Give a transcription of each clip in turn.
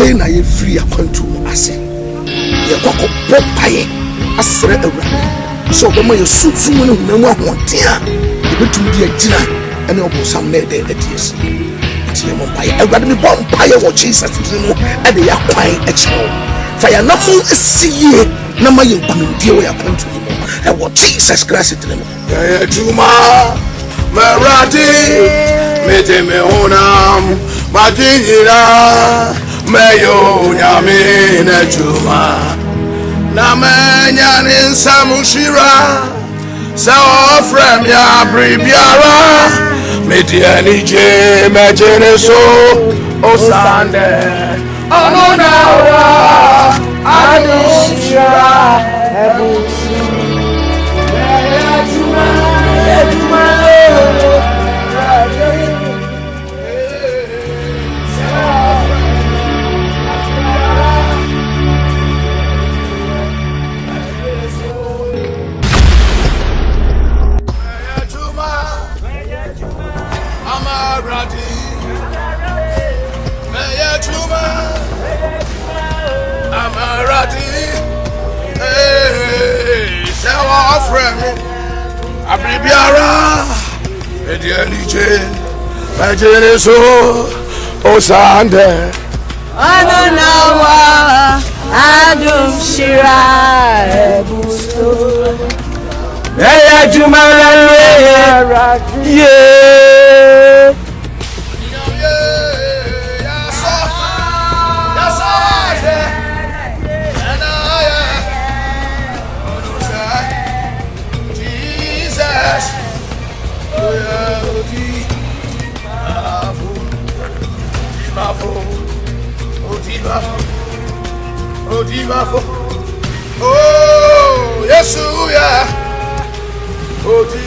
afei na ye free akwantu ase ye kwakọ popaye asere awurade so be ma ye sunsum ne hunamu ahoɔden a ye betum di agina ene obosam na de adies tie mo paye awurade me bom paye wo Jesus mu e de yakwan akyewo fa ya na mo asiye na ma ye nkwamdie wo yakwantu mu e wo Jesus Christ din mu ya juma meradi mete me honam majira meyo nyame na juma na menya ninsamushira sa ofrem ya bribiara mediani je mejene so osande ononawa anushira ebusi eduma Abribiara Edianije Majene so Osande Ananawa Adum Shira Ebusto Eya Jumala yeah Oh, yes, yeah. Oh,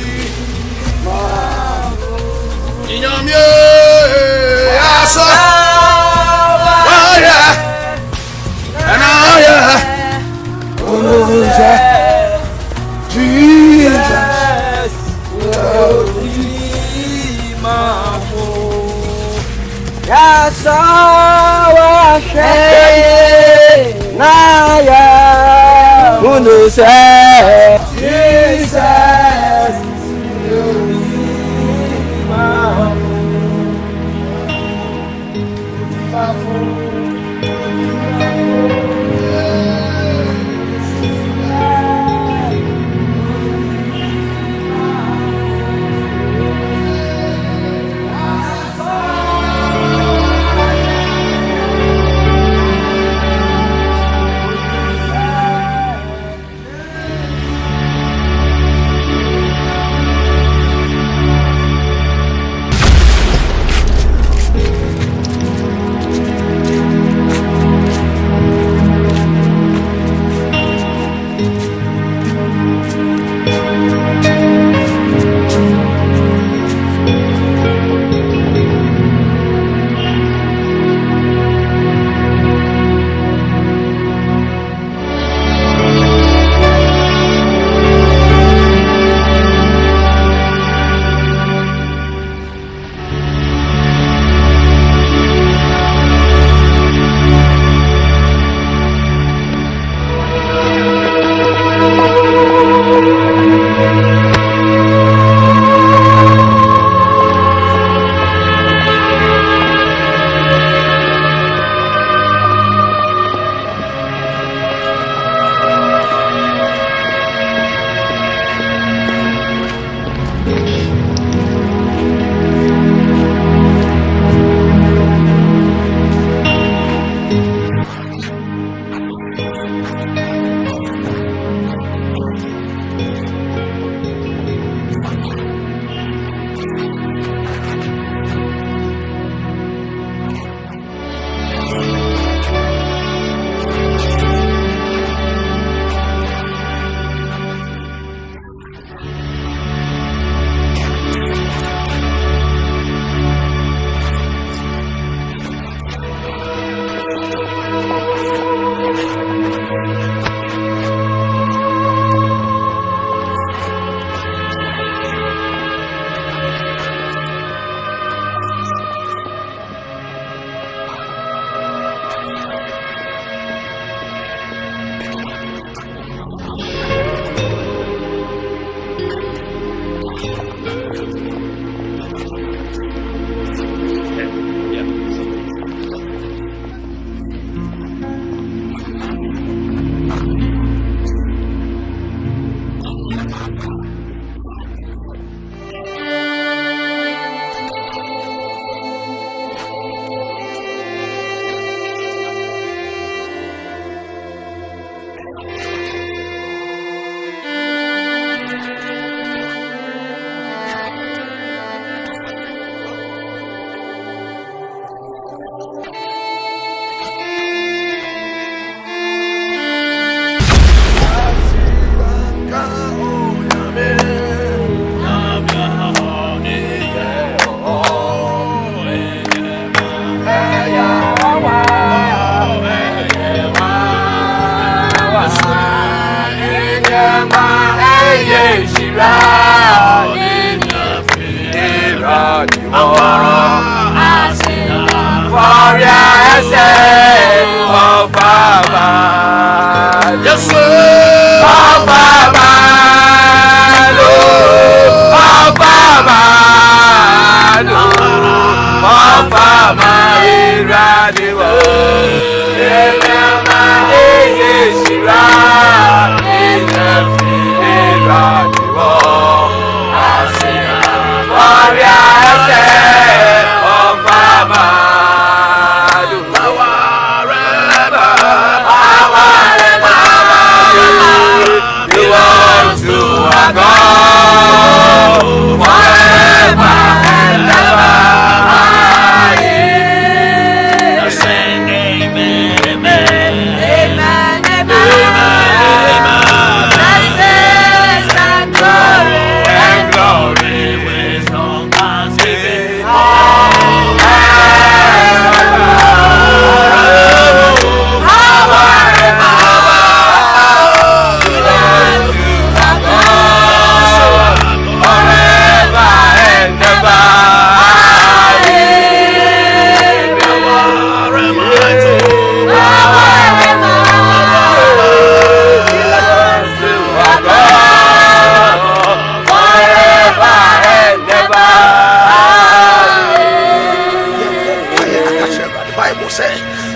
Naya, who say Jesus,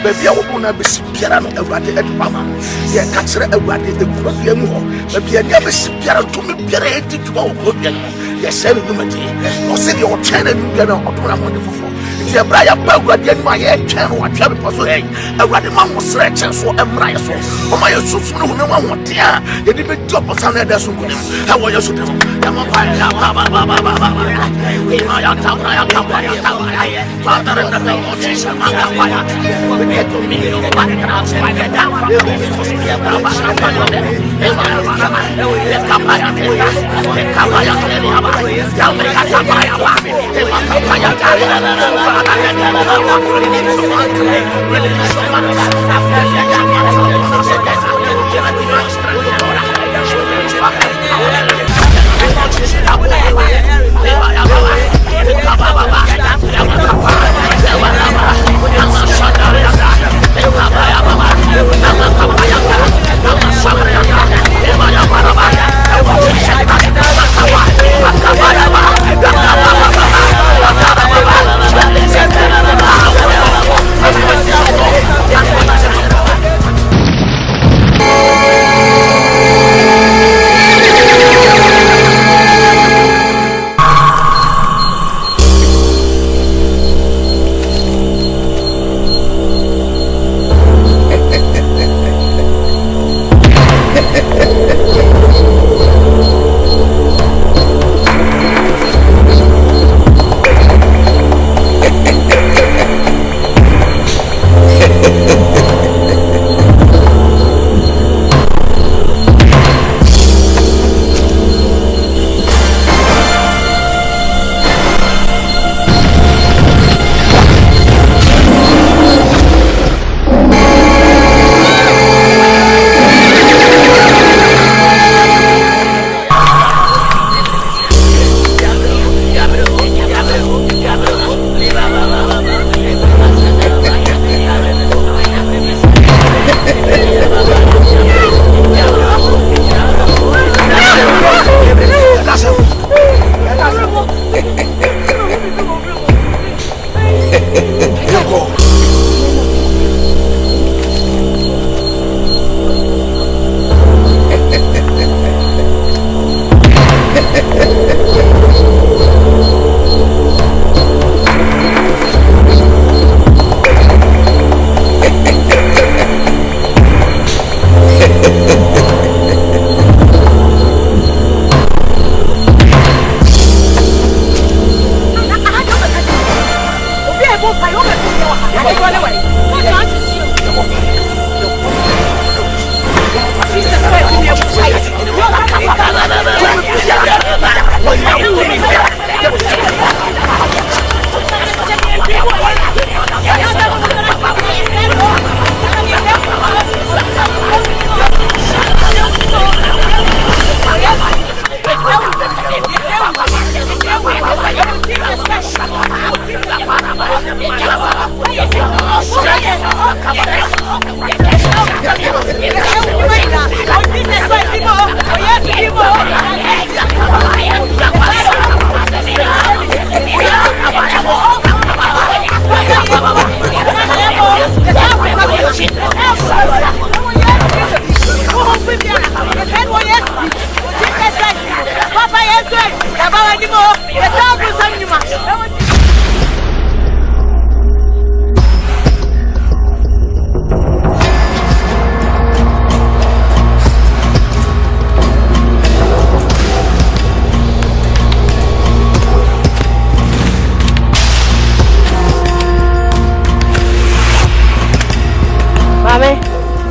Baby, I will not be Piano Everade at Mama. Yet, Catcher Everade, the Profium, maybe I never see Piano to me, Pierre, to go. Yes, send you, or send your channel, you know, what I'm wonderful. If you're Brian Burger, then my head channel, what you're supposed to say, a radical was stretch and so embrace. Oh, my suits, no one want to hear. You didn't drop on Sunday, that's what how are you to do? I'm a fire, Father, and the Lord, Jesus, my fire. We get to me, you want to get down.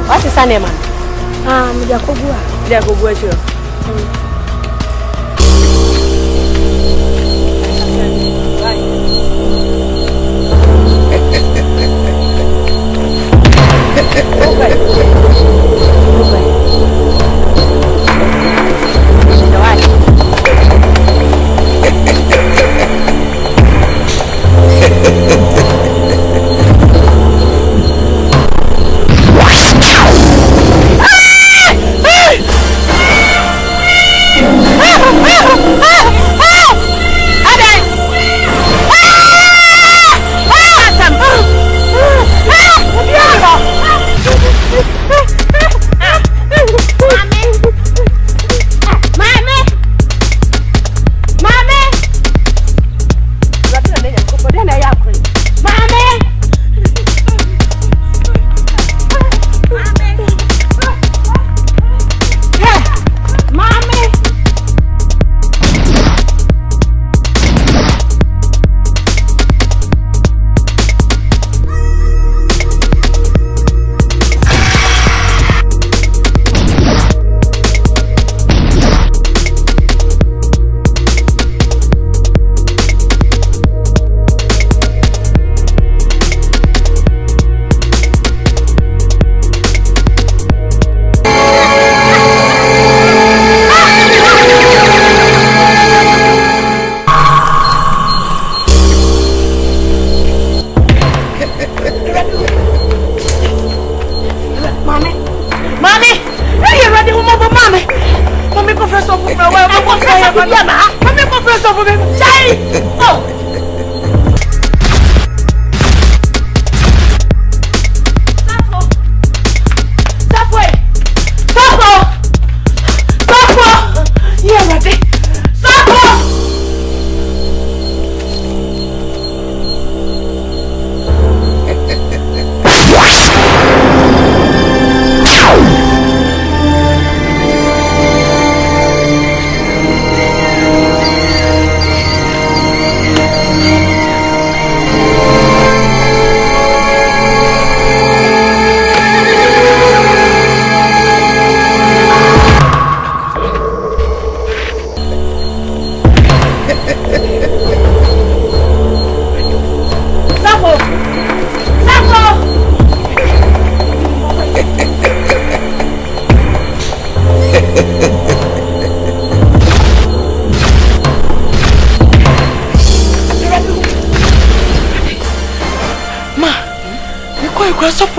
What is her name? Jakobua, sure.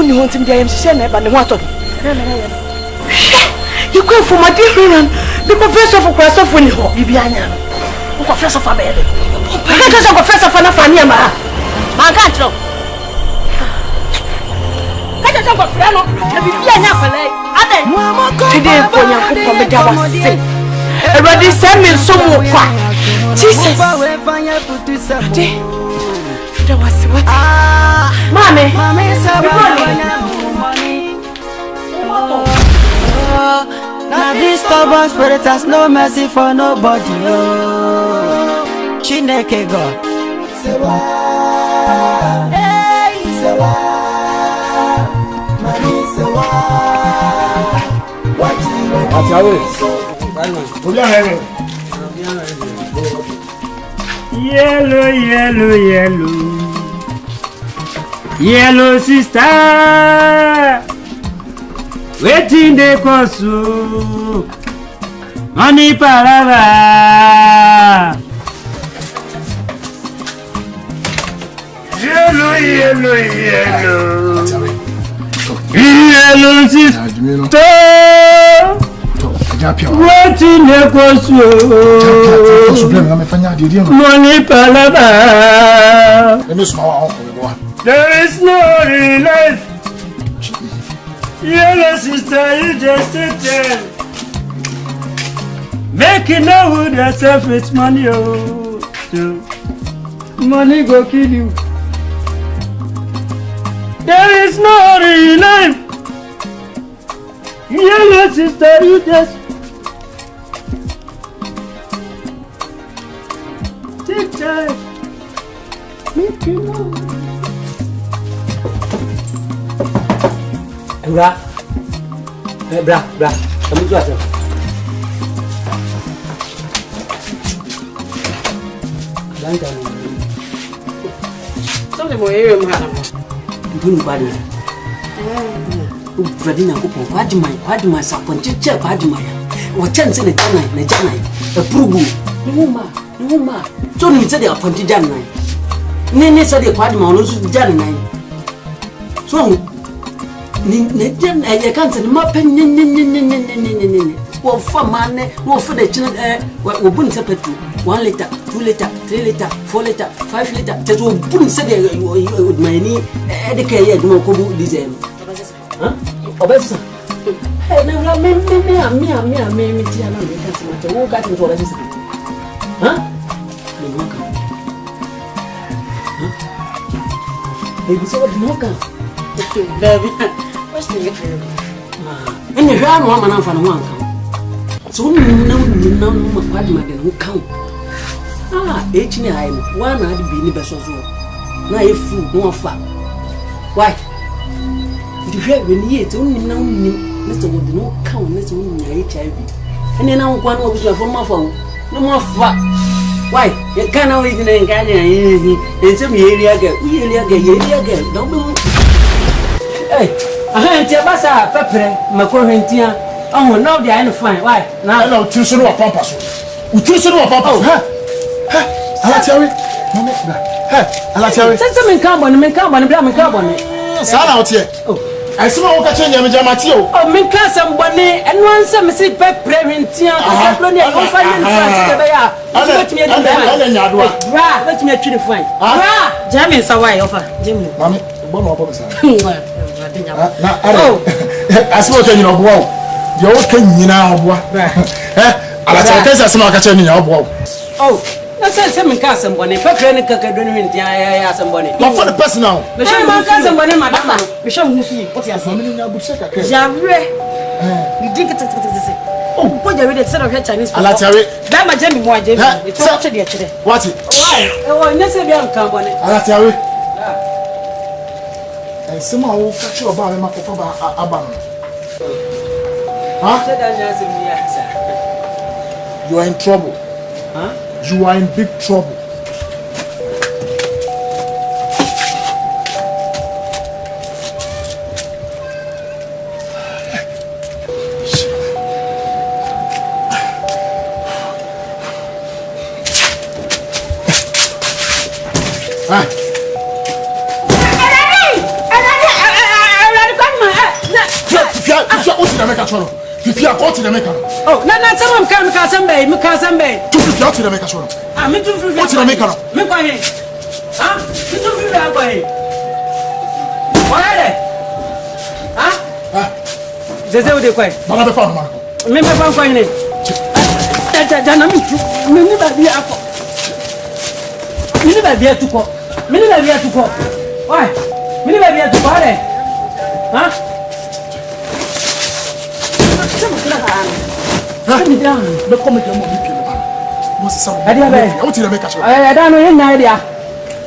You want him there? I'm saying, but what? You go for my dear friend. The professor for class of when you hope Bibiana. Who confess of a bed? I can't confess of an affair. I can't know. I can't talk of Frano. Today, when you come from the Java, say, already send me some more quack. Jesus. There was what? Mommy, now this stubborn spirit has no mercy for nobody. Chineke God. Sewa, hey, sewa, mami sewa. Yellow, yellow, yellow. Yellow sister, waiting the course, money parava. Yellow, yellow, yellow sister. What in the course? Money palava. There is no real life. Yellow sister, you just sit there. Making out with yourself with money, oh. Money go kill you. There is no real life. Yellow sister, you just take time. Making out. Bra, kamu tu asal. Lancar. Sampai mau yang mana? Bunuh badu. Berarti nak kupon. Wajib mai sapon cecek wajib mai. Wacan sini janai. Perubu. Numa. Cuma ni saja apon janai. Ni saja wajib mau lu janai. So ni jan kan sini mapen ni. Wo famane, wo fede china wo bun sepetu. 1 liter, 2 liter, 3 liter, 4 liter, 5 liter. Tetu bun sede mani edike ye dum ko bu diesel. Huh? Obesa. Na la me ti ana me kan sama te wo ka tin so obesa. Huh? Ni moka. Huh? Baby so what moka? Baby. What's the matter? Ene hwa no ma na fa no wanka. So no kwadi magana kan. Echi ni ayi wa na adi bi ni beso so. Na ye fu no fa. Why? Di hwe we ni yete unnim na unnim. Ne so wodi no kan ne so unnya HIV. Ene na nkwa no obusu afọ ma fa wo. No mo fa. Why? Ye kana we ni nka ni ayi. Ensem ye eri aga. Ye eri aga. Do bu. Hey, ahanti abasa pepre makro hentia. Oh, now they are fine. Why? Now, no, two sort of pampas. Two sort of pampas. Alatiawe. Alatiawe. Sasa men carbon, carbon. Sana out here. Oh, I see my work change. I'm Jamatio. Oh, men carbon bonnet, and one some sit pepre hentia. I don't find let me actually find. Jamie, so why offer? Jimmy, Mammy, one more purpose. I saw you know, wow. You can you now, boy. I tell you, some catching in your boy. Oh, let's say some cousin, one pepper and a somebody. Not for the person now. The same cousin, one, madame. We shall see what you are saying. Jamre, you think it's a oh, put your read set of her Chinese. I'll tell you. That my Jamie, why, Jamie? It's actually yesterday. What's it? Why? Oh, necessarily uncommon. I'll tell you. And somehow will fetch you about him for Abba. Huh? You are in trouble. Huh? You are in big trouble. If you are caught in the maker. Oh, no, someone come, Casambe. If you are to the maker, I'm into what's in the maker. Make my head. Huh? You don't feel that way. What are they? Huh? There's no way. But I found Marco. Remember one fine name. Why? Huh? The comedy of what's some idea? To make a I don't know any idea.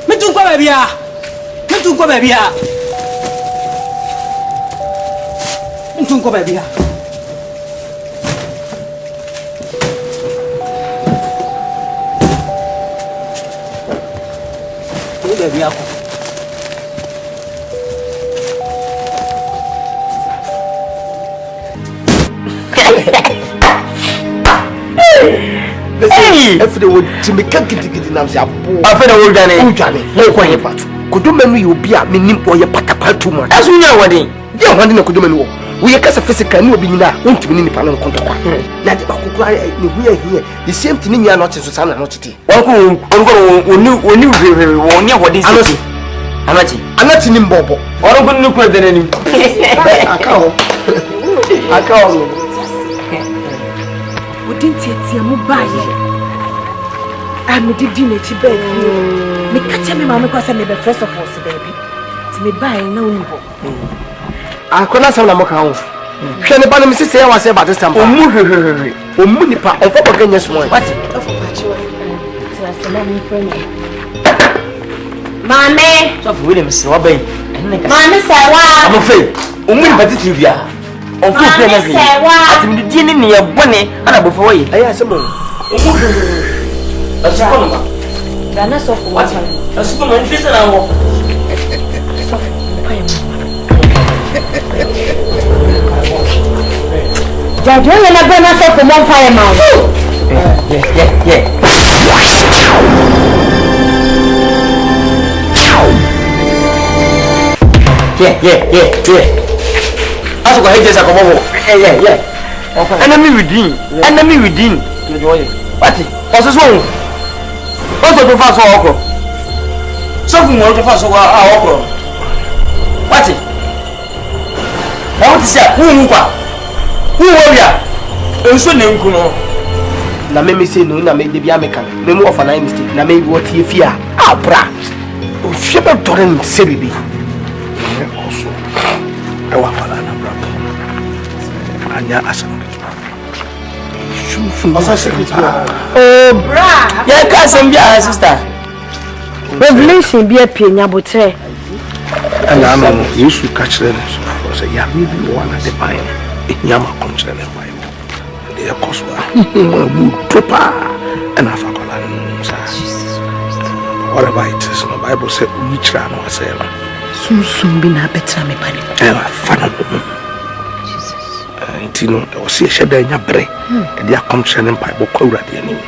Me too, baby. Me too, baby. Me too, baby. If they would to me, can't get it. I'm saying, I feel old Danny. No, quite. Kodumenu you be a minim or your patapa too much. As we know what they want in a Kodumenu. We are cast a physical new being that won't be in the panel contact. Not the Bakukai, we are here. The same thing you are not in Susanna Notity. One who knew what is Amachi. I'm not in Bobo. Or I'm going to look at the name. I call. We didn't take your mobile. I'm a dinner to bed. Me catch me, mamma, because I'm the first of all, baby. To me buy no. I couldn't sell a mocha. Can the bottom say I was about this time? Oh, Munipa, and for goodness, one. What? Mammy, so Williams, Robin, Mammy, say, wow, I'm afraid. Trivia. On foot, I'm beginning near Bonnie, and I'm before you. I asked him. That's a what? A superman, this and I walk. Judge, you're not going to myself from one fire mount. Yeah. That's what I just come over. Yeah. Enemy within. What? What's this one? What's the fast walk? Something more to fast walk. What? I want to say, who warrior? And so name Kuno. Na me say no, na me de bia meka. Me mo of an mistake. Na me what ye fear. Ah, bra. O shebe torrent say bibi. Also. I want to na bra. Anya asem. Oh, bra. Yeah, cousin, yeah, sister. Revelation be a pinya botre. And I know you should catch them. Say, yeah, maybe one at the pine. Yama comes in the Bible. They are coswa. Tropa and I forgot. Whatever it is, the Bible said, we try no say. Soon be na better me bani. Tino, I was a shadow in your brain. And they are concerning Bible quote at the enemy.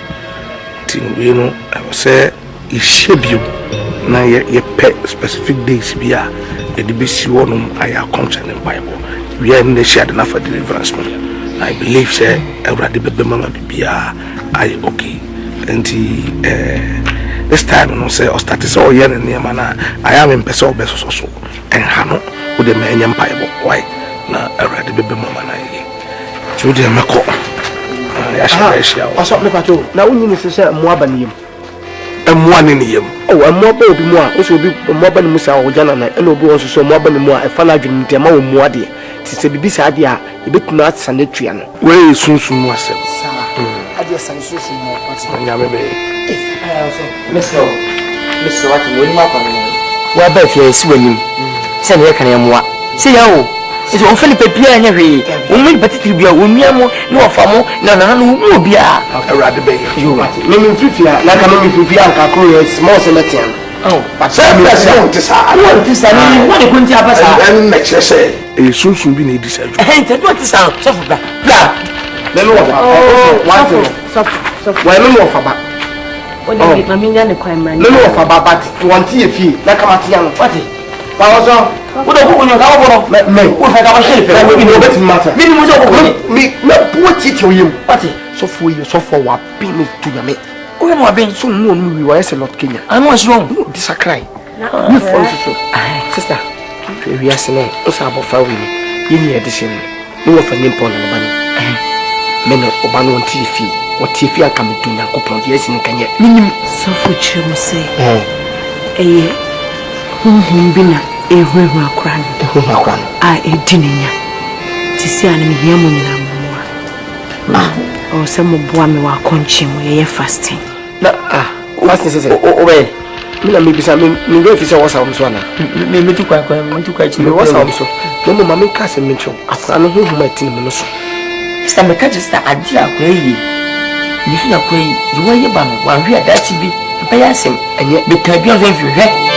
Tino, you know, I was say, it shape you. Now, your pet specific days be a DBC one. I are concerning Bible. We are in the shared enough for deliverance. I believe, say, already the mama be I okay. And this time, I say, or start is all year and near mana. I am in Peso Besos also. And Hano with the man Bible. Why? Now, already the mama. Judy Mako. What's up, Lepato? Now, we need to say Mwabanium. And one in him. Oh, and more baby more. Also, be more than Musa or Jana, and also so more than more. A fanagin in Tamo Mwadi. Tis a baby's idea, a bit nuts and the trian. Where is soon was it? I just am so small. Mr. What will not come in? Where Beth is winning. Send her can I see how? It's one Philip Pierre and every woman, but it will be a woman, no famo, no be a rather bay. You mean Fifia, like a movie Fifia, small cemetery. Oh, but I want to say, what a good job and next year say, a soon be needed. Ain't what is sound? Suffer. Then what? Why no more for back? What do you mean? No more for but one tea fee, like a Matian. What? What do you know? Me, what I got a will be no better matter. Me, what it to you? What? So for you, so for what pin to your mate. Oh, I'm being so known, we were a lot Kenya. I was wrong. This a cry. You fall to sister. We are saying, what's about Fawin? In the edition, no of an import on the bunny. Men of Obano TV, what TV are coming to Yankopon, yes, in Kenya. So for you say, Bina, a river crying. I a dinner. To see an Yamun. Or some of Boami were conching where you're fasting. Fasting says, oh, maybe some officer was on Swana. Maybe to quite you was also. No, Mammy Castle Mitchell. I know who might in Minoso. Stand the catches that I did away. If you are quay, you are your bum, while we are that to be pay us him, and yet be carried on if you have.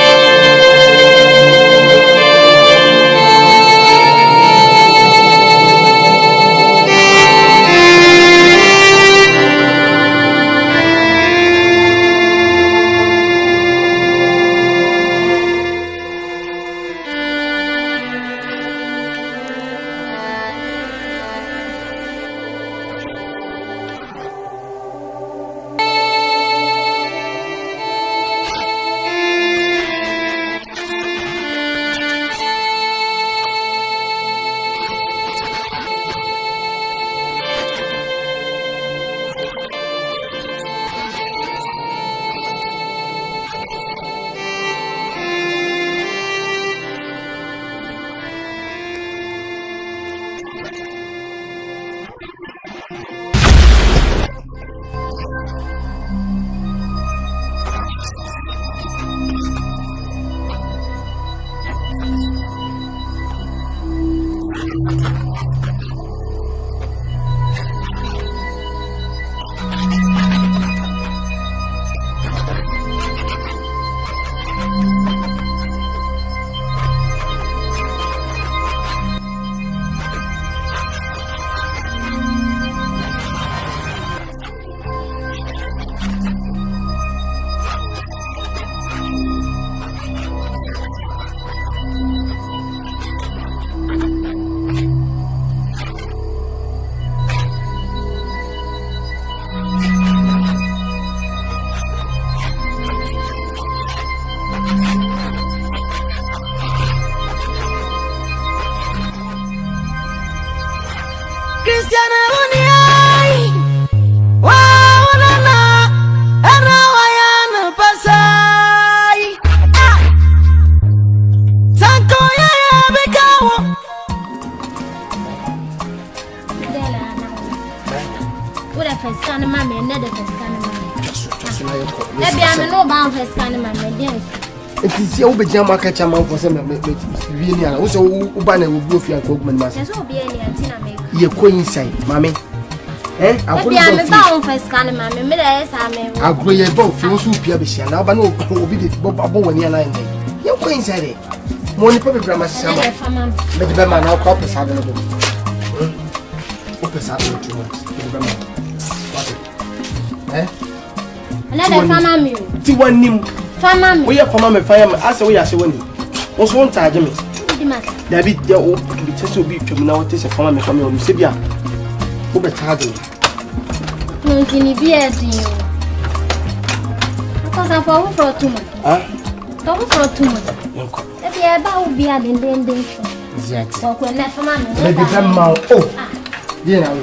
first kind of my dance. It is your big jam market chairman for some really also Ubana will go for your cookman master. There's no be any antenna make. You're coincide, mammy. Eh? I'll be a bound first kind of mammy. I'll grow your boat for you, Pierre. Now, but no, will be the Bob when you're 9. You're coincide. Money probably grammar, but the man now copy Saturday. Open Saturday 2 months. Eh? Another family. See one name. Family. We are from my fire. I say we are showing you. What's one charge me? David, they will be just to be criminal. This is a family coming on Sibia. Who be charging? No, can you be a deal? Because I'm for 2 months. Huh? For 2 months. If you ever be a ding. Exactly. Walk with that family. Maybe grandma. Oh, yeah.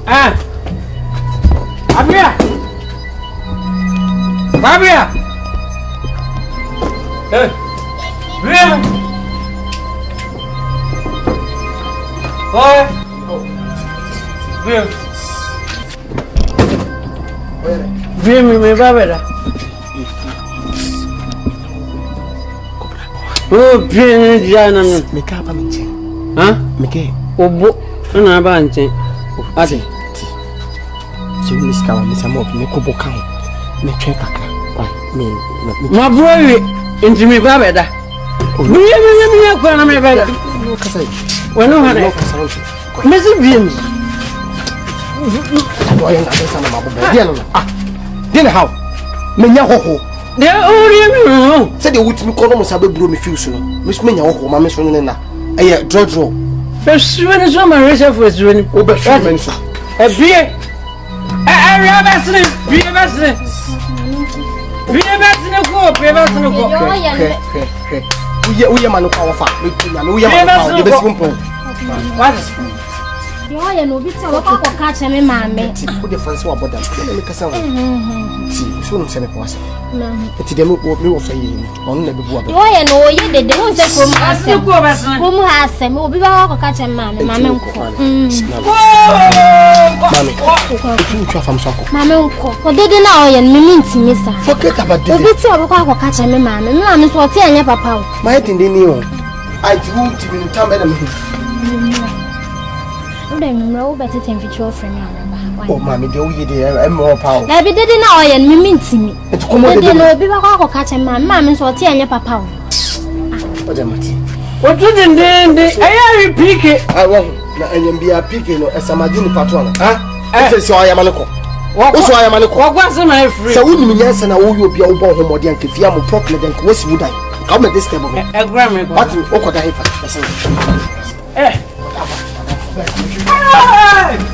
Ah, Abia, Babia, Bria, oh, Bria, Bria, me Babera. Oh, Bria, Jana, me capa me chen. Huh? Me ke? Obo, na ba nchen. Ati. So Miss Kawa, Miss Amop, me kobo kan. Me twen kakra. Me. Ma boy, inti me ba beda. Me kwa na me beda. No kasa. We no hane. No kasa. Me si bien. Boy na be sana ma bo. Dia no. Ah. Dia how? Me nya hoho. De ori me no. Say de wuti me kono mo sabe bro me feel so no. Me so me nya hoho ma me so no na. Eye draw. Be suwene so ma reserve for suwene. O be suwene so. E bie. Rabasne, bie basne. Bie basne ko, bie basne ko. Uye manu kwa wafa. Uye manu kwa. Be simple. What? Yo ya no biti wa kwa kacha me mame. Who the fancy wa boda. Me kasa wa. Si, so no se me kwasa. Eti dem me wo fa yi. On na be bua be. Yo ya no ye dede wo se ko mu asem. Ko mu asem obi ba kwa kacha mame, mame nko. Mame. Ku twa fam so ko. Mame nko. O dede na o ye me ntimi sa. Forget about dede. Obi ti wa kwa kacha me mame. Me mame so o ti anya papa o. Ma etinde ni o. I do ti bi ntam be na me. No better than your friend. Oh, mammy, do you dear? I'm more power. I be dead in our and me mean to me. It's come on, be a catch and my mammy so tea and your papa. What am I? What didn't I repeat it? I won't be a picking or a Samadini patron. I say, so I am a local. Also, I am a local. What was my free? So, women, yes, and I will be a born home and if you are properly than Kwesi would I come at this table. A grammar, what you could I?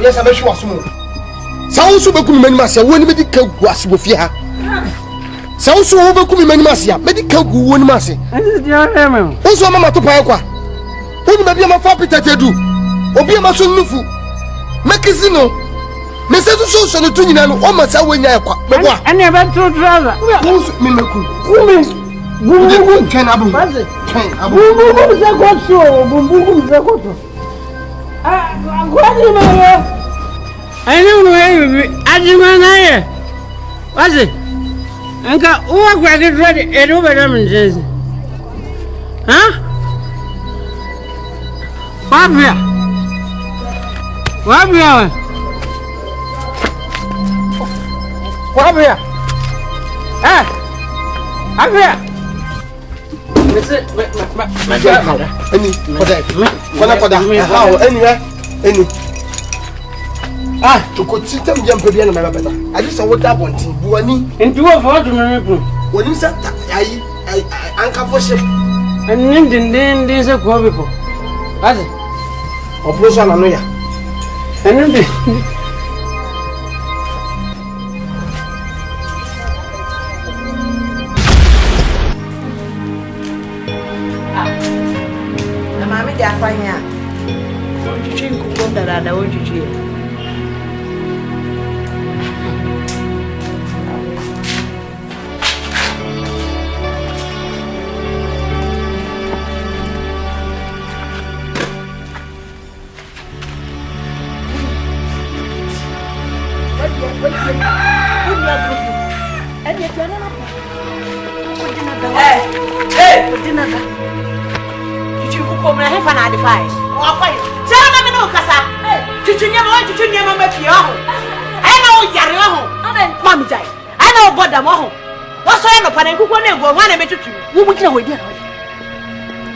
Yes, I'm sure. Sounds so good, Master. When medical was with ya. Sounds so good, Master. Medical good, Master. Also, Mamma to Paqua. Who may be my favorite to do? Obi my son Nufu. Macazino. Mrs. Social to you and almost I win. I never told rather. Who's Mimaku? Who can I be? I don't know. Ajimana. What's it? Uncle, who got it ready? And over them and says, huh? Wabia. Ah, Abia. Ah, to go system jump again, my brother. I just saw what happened. Buani, and 2 of what to when you said, anka for ship. And then say ko bipo. Ase. Operation na no ya. And then Mami dia fanya. Ojuju nkuko dada ojuju. Come here for na defy. O akoy. Se na me no kasa. Chuchunya ma mapi ho. Ai na o yare ho. Mami jai. Ai na o boda mo ho. Wo so ya no pa na nkuko na ego ho na me chuchu. Wo mu kira ho dia na.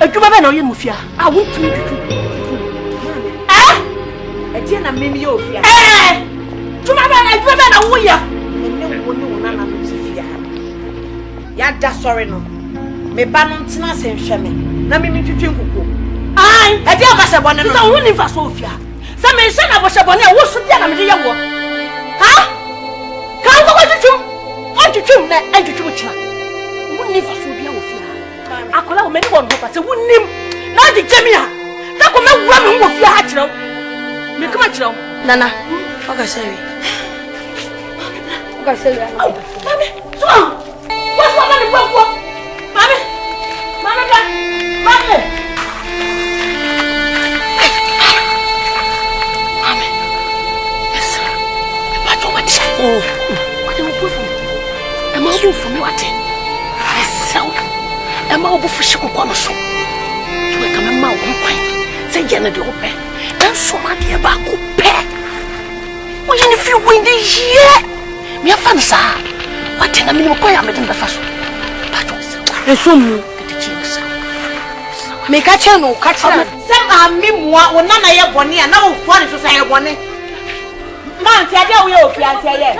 Adwuma be na o ye mufia. Ah wo tu chuchu. E dia na me mi yo ofia. Adwuma be na wo ya. Ne wo na na no sifia. Ya da sorry no. Me ba no ntina se nhwe me. Na me twetwe nkuko. Ai, e dia ba se bone no. So wo ni fa so ofia. Se me hye na bo se bone wo so dia na me de ye wo. Ha? Ka wo ko twetwum. On twetwum na e twetwum kira. Wo ni fa so bia wo fia. Akola wo me ni won ho pa se wo nim. Na de jemia. Ta ko me wura me wo fia ha kira. Me kuma kira. Nana, o ka sewi. O ka sewi. Mami, so. Wo so na ni bofo. Mami. Mami ka. Mami. Oh, what am I doing? Am I doing for me? What? Am I over for sugar? You are coming out one point. Say, Jenna, the open. And so, my dear, back up. What if you win this year? Me a fan, sir. What in a minute, I am in the first one. And so, make a channel, catch up. Some memoir or none of your bonnie, and now for it to say a bonnie. Man, tell you we are fiancé here.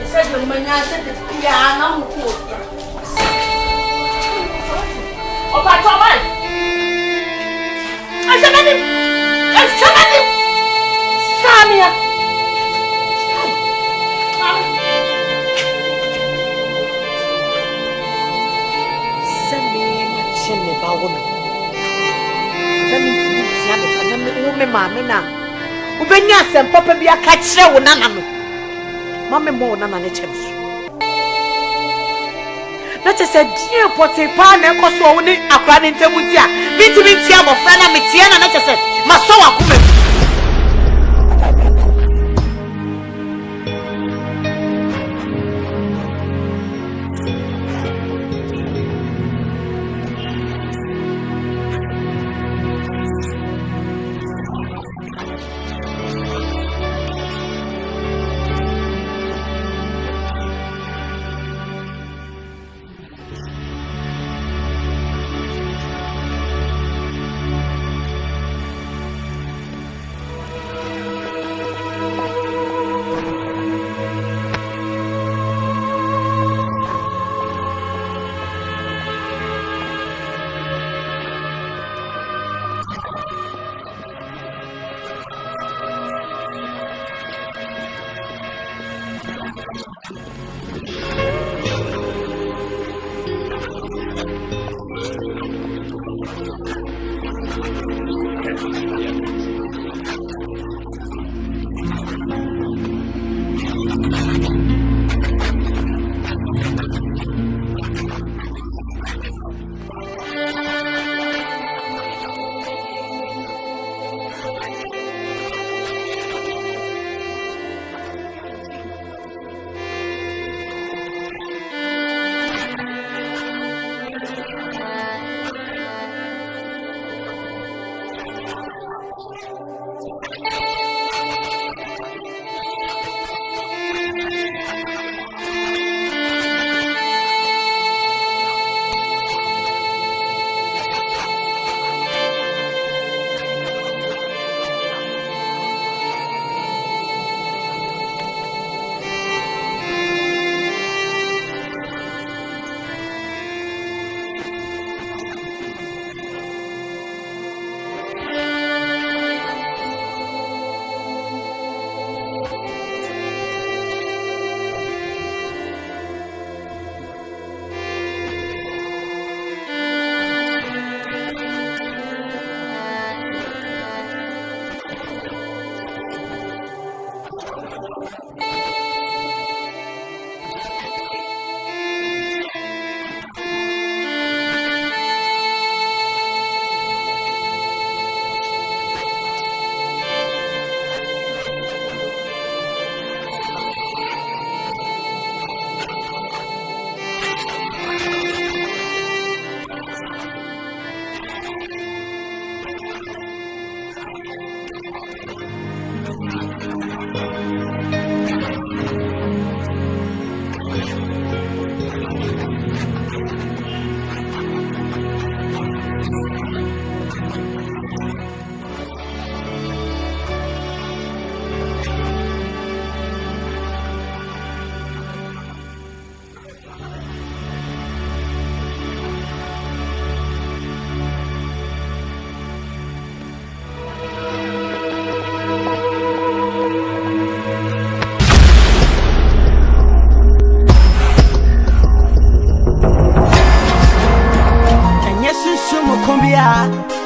Said the man said that you are now cool. Oh, but I said, Samia. Woman. Let me see I'm mamma now. Ubenya sem papa bia ka kire wo nana no. Mama mo nana ne chems. Na che se die pote pa na ekoso wo ni akra ne ntemu ti a. Bitimi ti amofra na metie na che se maso wa kuma.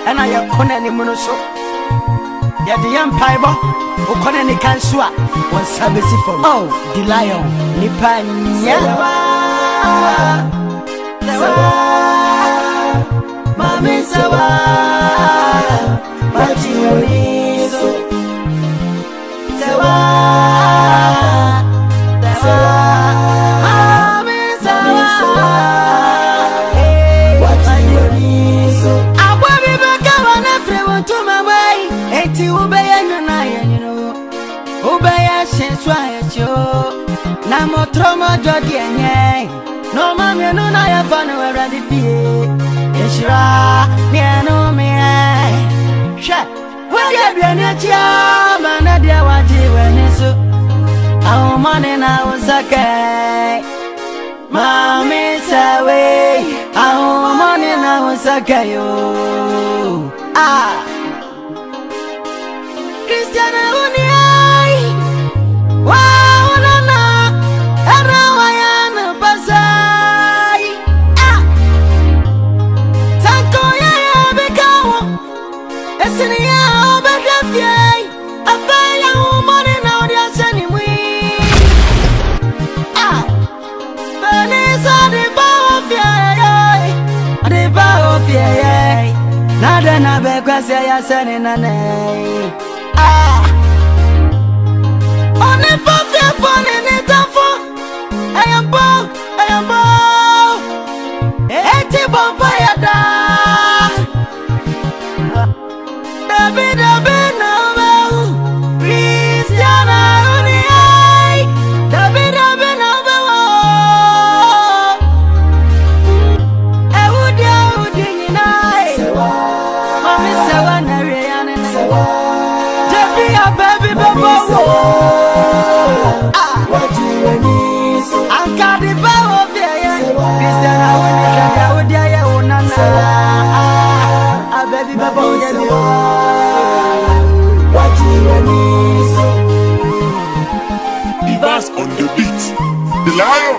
And I have Conan in Monoso. Yet the Empire, who Conan in Kansua, was service for oh, the lion, Nipan, Mammy Sawa, but you will Sawa, Namo trauma jodi enye no mami no na ya fa no ready fie eshira me no me she we ya bia na chia mana dia waji we so awu mane na usake mami sawe awu mane na usake yo Cristiano Uniai wow na era wayana pasai sanko ya bekawo esini ya obedafie afaya umone na odia sani mwi benisa de bawo fie nada na bekwase ya sani nane on est pas fait pour les enfants. I am bon. Et tu bon pas yada. David no Cristiano Uniai. David no Udi nai. Mami sawa na riana na. Debi a baby babo. Anka di bawo fie Cristiano Uniai odi aye onana a baby baba odi bi Divas on the beat the lion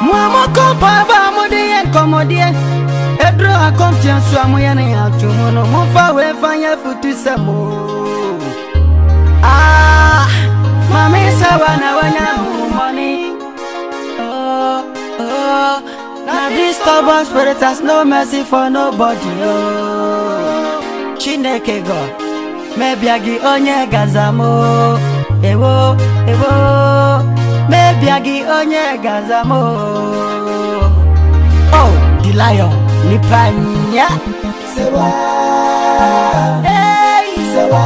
Mama kompa ba modie komodie Edro a confiance a moya na ya tumono mo fa we fanya futu samo mami sawa na wanya money now this stubborn spirit has no mercy for nobody Chineke God maybe agi onye gazamo ewo maybe agi onye gazamo oh the lion Nipanya Sewa Hey Sewa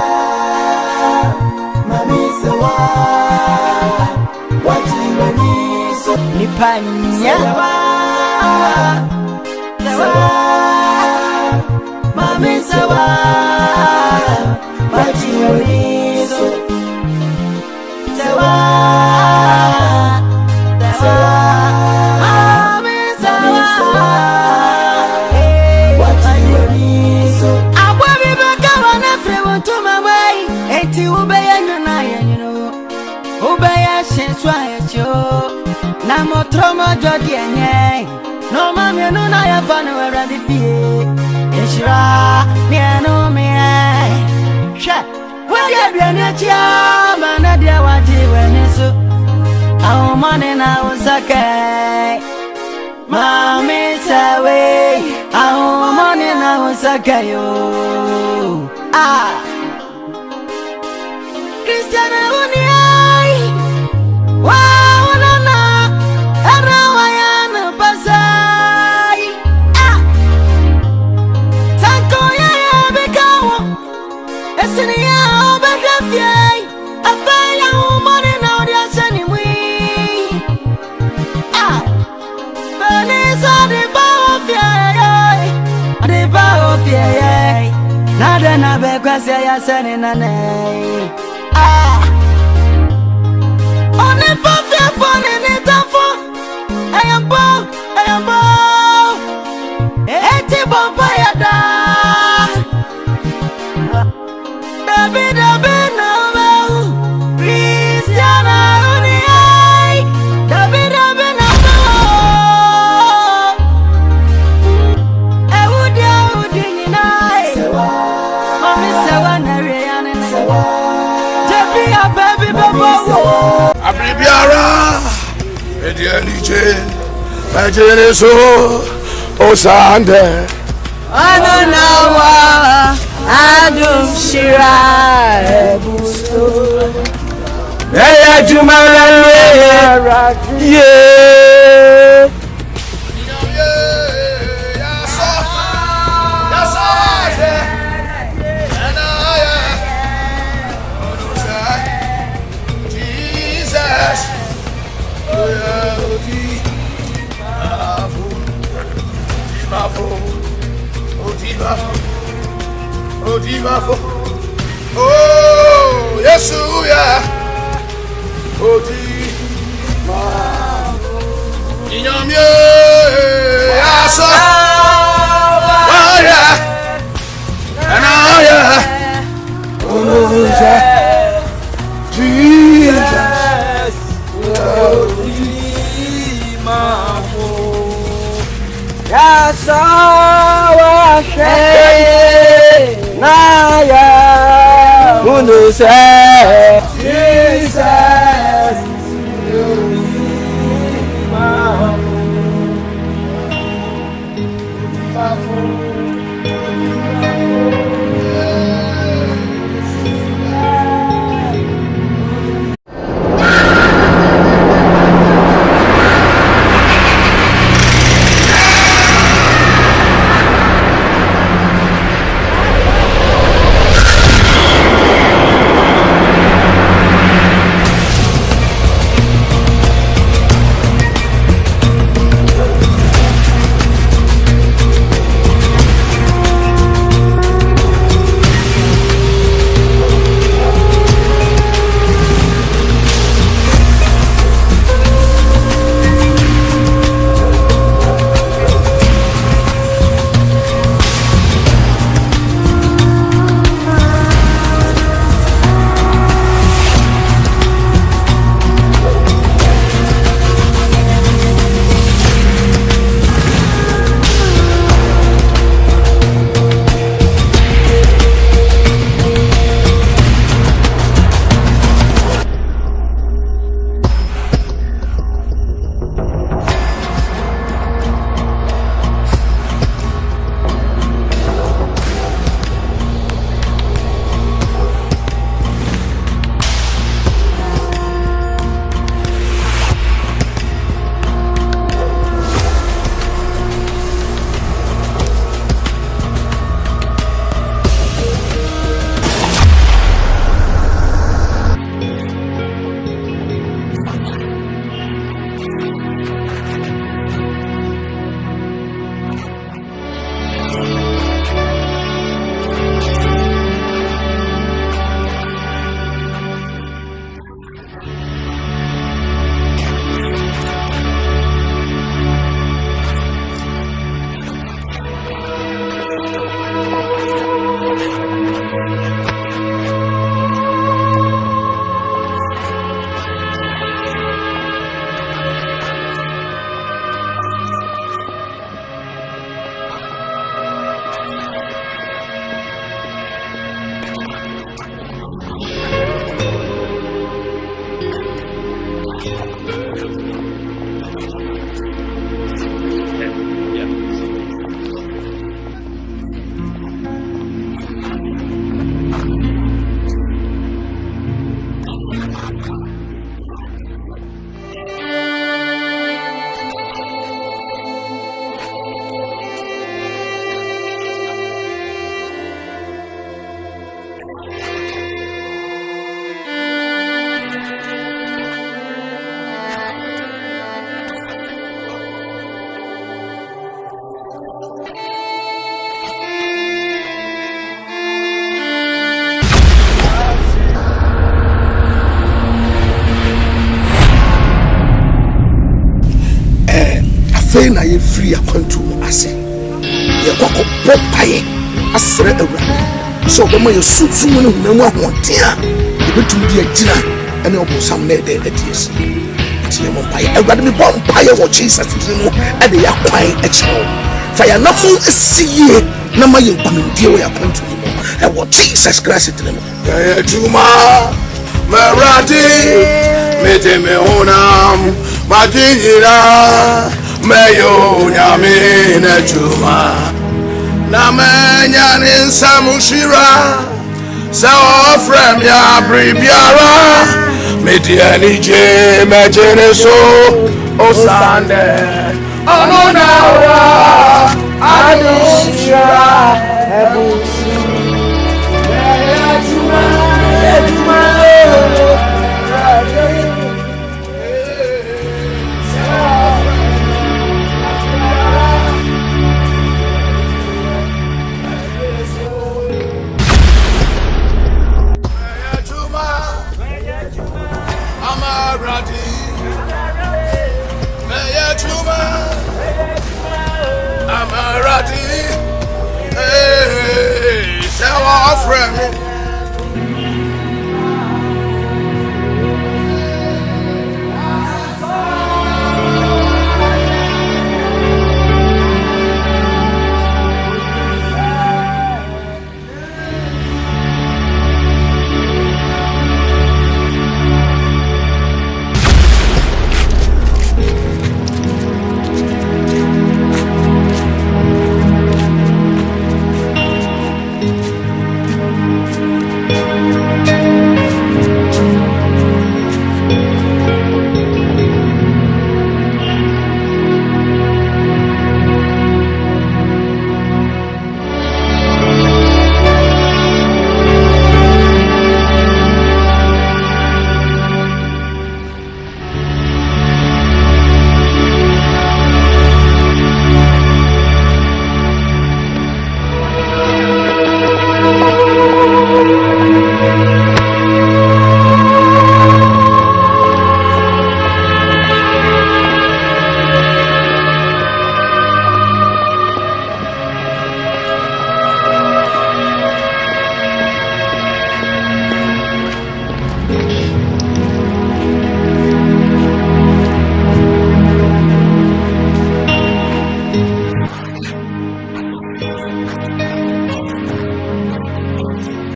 Mami Sewa Wachimaniso Nipanya Sewa Mami Sewa Wachimaniso Sewa Namo trauma jodi enye no mami no na ya fa no ready fie Yeshira, Miano, me. Shut. Well, you're doing it, man. I did what you went so. Our money now is okay. Mommy, away. Our money now is okay. Ah. Christiana, wow, Nana, Arawayan, Bazai. Ah. Tanko, yeah, Becao. Essenia, Bagafia. I find our money now, there's anyway. Ah. Vanessa, the bow of ye, the bow of ye. Nada na bekwase ya sene na nei. Ah. On est pas fait pour les enfants. I am beau. Et t'es bon pas yada. David no. Christiana Uni. David no. Udi nai. Mommy sewa na riane sewa. Debi a baby babo. Abribiara, Edianiche, Majeneso, Osande. Ananawa, Adum Shira, Ebusto. Eya Jumala, yeah. Oh, yes, yeah. Oh, afei na ye free akwantu ase ye kwakọ popaye asere awurade so obema ye susu mu ne hunamu ahoɔden a ebetum di agina ene obosam na ede adies tie mo paye awurade me bom paye wo Jesus mu ade ya kwan akyew fa ya na mo asiye na ma ye kunudie wo ya kwantu mu e wo Jesus Christ tire mo ya juma maradi mete me honam majira meyo nyame na juma na menya ni samushira sa ofrem ya bribiara mediani je mejene so osande ononawa anushira ebusi meya juma